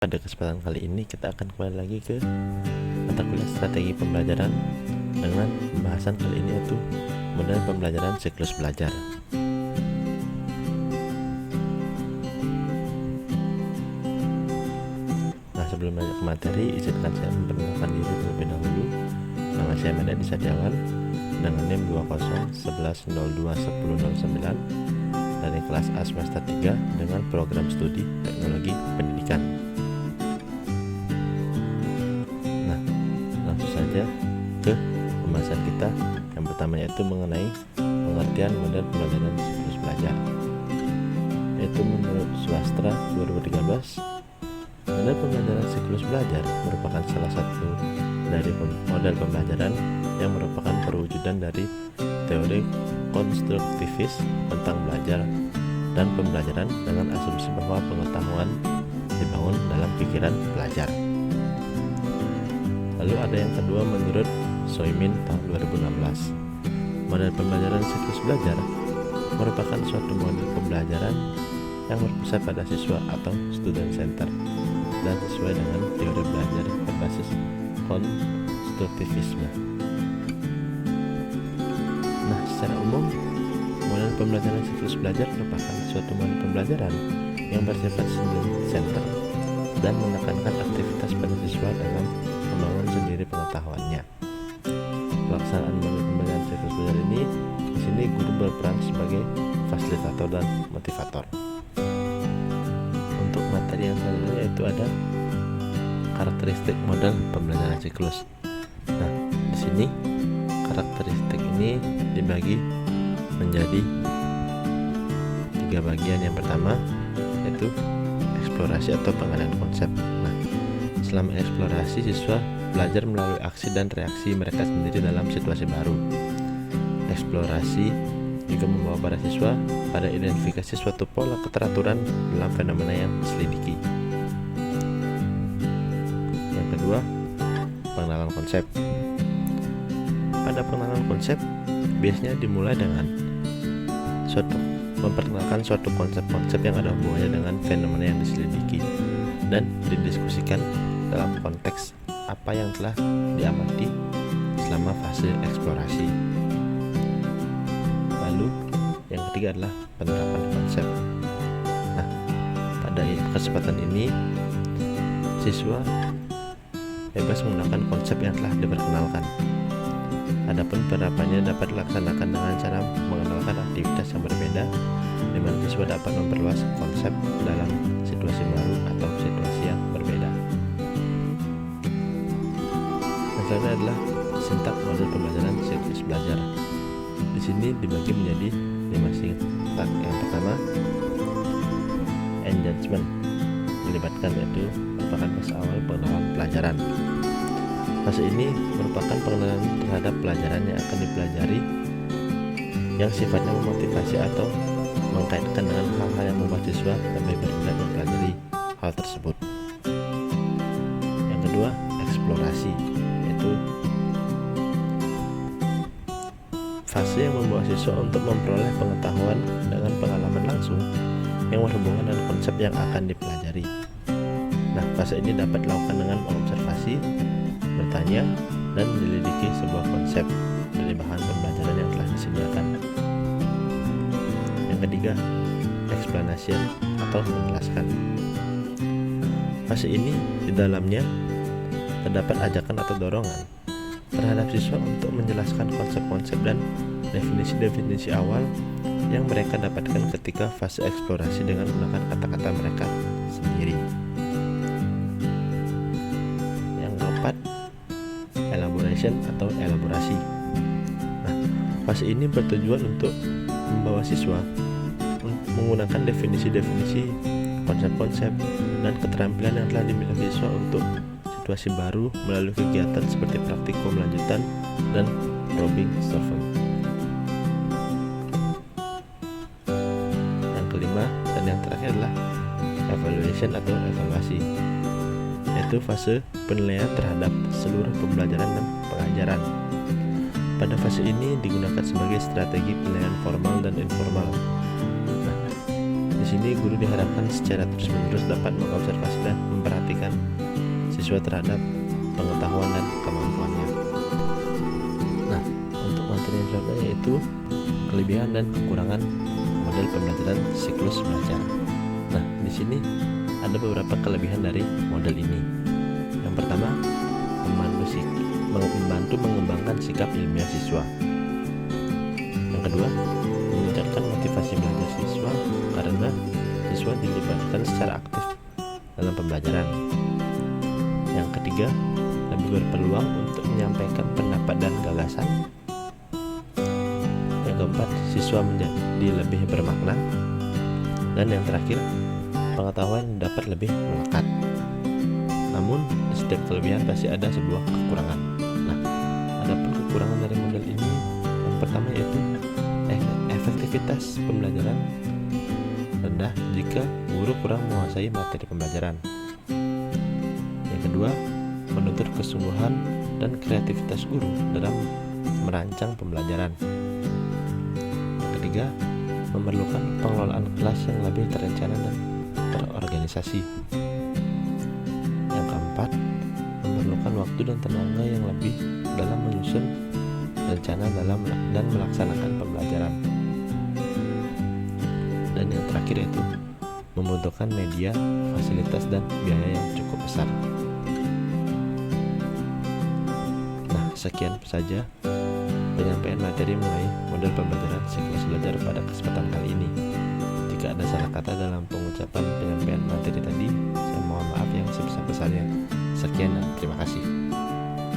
Pada kesempatan kali ini kita akan kembali lagi ke mata kuliah strategi pembelajaran dengan pembahasan kali ini yaitu model pembelajaran siklus belajar. Nah, sebelum lanjut ke materi, izinkan saya memperkenalkan diri terlebih dahulu. Nama saya Medadi Sadiawan dengan NIM 2011021009 dari kelas A semester 3 dengan program studi teknologi pendidikan. Saja ke pembahasan kita. Yang pertama yaitu mengenai pengertian model pembelajaran siklus belajar, yaitu menurut Swastra 2013 model pembelajaran siklus belajar merupakan salah satu dari model pembelajaran yang merupakan perwujudan dari teori konstruktivis tentang belajar dan pembelajaran dengan asumsi bahwa pengetahuan dibangun dalam pikiran pelajar. Lalu ada yang kedua menurut Soimin tahun 2016. Model pembelajaran siklus belajar merupakan suatu model pembelajaran yang berpusat pada siswa atau student center dan sesuai dengan teori belajar berbasis konstruktivisme. Nah, secara umum model pembelajaran siklus belajar merupakan suatu model pembelajaran yang bersifat student center dan menekankan aktivitas pada siswa dalam membangun sendiri pengetahuannya. Pelaksanaan model pembelajaran siklus belajar ini, di sini guru berperan sebagai fasilitator dan motivator. Untuk materi yang selanjutnya yaitu ada karakteristik model pembelajaran siklus. Nah, di sini karakteristik ini dibagi menjadi 3 bagian. Yang pertama yaitu eksplorasi atau pengenalan konsep. Nah, selama eksplorasi, siswa belajar melalui aksi dan reaksi mereka sendiri dalam situasi baru. Eksplorasi juga membawa para siswa pada identifikasi suatu pola keteraturan dalam fenomena yang diselidiki. Yang kedua, pengenalan konsep. Pada pengenalan konsep, biasanya dimulai dengan memperkenalkan suatu konsep-konsep yang ada hubungannya dengan fenomena yang diselidiki dan didiskusikan dalam konteks apa yang telah diamati selama fase eksplorasi. Lalu yang ketiga adalah penerapan konsep. Nah, pada kesempatan ini siswa bebas menggunakan konsep yang telah diperkenalkan. Adapun penerapannya dapat dilaksanakan dengan cara mengenalkan aktivitas yang berbeda, di mana siswa dapat memperluas konsep dalam situasi baru atau situasi yang berbeda. Yang selanjutnya adalah sintak model pembelajaran siklus belajar. Di sini dibagi menjadi 5 sintak. Yang pertama, engagement, melibatkan, yaitu merupakan fase awal pengenalan pelajaran. Fase ini merupakan pengenalan terhadap pelajaran yang akan dipelajari yang sifatnya memotivasi atau mengkaitkan dengan hal-hal yang membuat siswa lebih berminat mempelajari hal tersebut. Yang kedua, eksplorasi, yaitu fase yang membawa siswa untuk memperoleh pengetahuan dengan pengalaman langsung yang berhubungan dengan konsep yang akan dipelajari. Nah, fase ini dapat dilakukan dengan mengobservasi, bertanya, dan menyelidiki sebuah konsep dari bahan pembelajaran yang telah disediakan. Yang ketiga, explanation atau menjelaskan. Fase ini di dalamnya terdapat ajakan atau dorongan terhadap siswa untuk menjelaskan konsep-konsep dan definisi-definisi awal yang mereka dapatkan ketika fase eksplorasi dengan menggunakan kata-kata mereka sendiri. Yang keempat, elaboration atau elaborasi. Nah, fase ini bertujuan untuk membawa siswa menggunakan definisi-definisi, konsep-konsep, dan keterampilan yang telah dimiliki siswa untuk situasi baru melalui kegiatan seperti praktikum lanjutan dan problem solving. Yang kelima dan yang terakhir adalah evaluation atau evaluasi, yaitu fase penilaian terhadap seluruh pembelajaran dan pengajaran. Pada fase ini digunakan sebagai strategi penilaian formal dan informal. Nah, di sini guru diharapkan secara terus-menerus dapat mengobservasi dan memperhatikan sesuai terhadap pengetahuan dan kemampuannya. Nah, untuk materi yang selanjutnya yaitu kelebihan dan kekurangan model pembelajaran siklus belajar. Nah, di sini ada beberapa kelebihan dari model ini. Yang pertama, membantu mengembangkan sikap ilmiah siswa. Yang kedua, meningkatkan motivasi belajar siswa karena siswa dilibatkan secara aktif dalam pembelajaran. Yang ketiga, lebih berpeluang untuk menyampaikan pendapat dan gagasan. Yang keempat, siswa menjadi lebih bermakna. Dan yang terakhir, pengetahuan dapat lebih melekat. Namun, di setiap kelebihan pasti ada sebuah kekurangan. Nah, adapun kekurangan dari model ini, yang pertama yaitu efektivitas pembelajaran rendah jika guru kurang menguasai materi pembelajaran. Yang kedua, menuntut kesungguhan dan kreativitas guru dalam merancang pembelajaran. Yang ketiga, memerlukan pengelolaan kelas yang lebih terencana dan terorganisasi. Yang keempat, memerlukan waktu dan tenaga yang lebih dalam menyusun rencana dan melaksanakan pembelajaran. Dan yang terakhir yaitu membutuhkan media, fasilitas, dan biaya yang cukup besar. Nah, sekian saja penyampaian materi mengenai model pembelajaran siklus belajar pada kesempatan kali ini. Jika ada salah kata dalam pengucapan penyampaian materi tadi, saya mohon maaf yang sebesar-besarnya. Sekian dan terima kasih.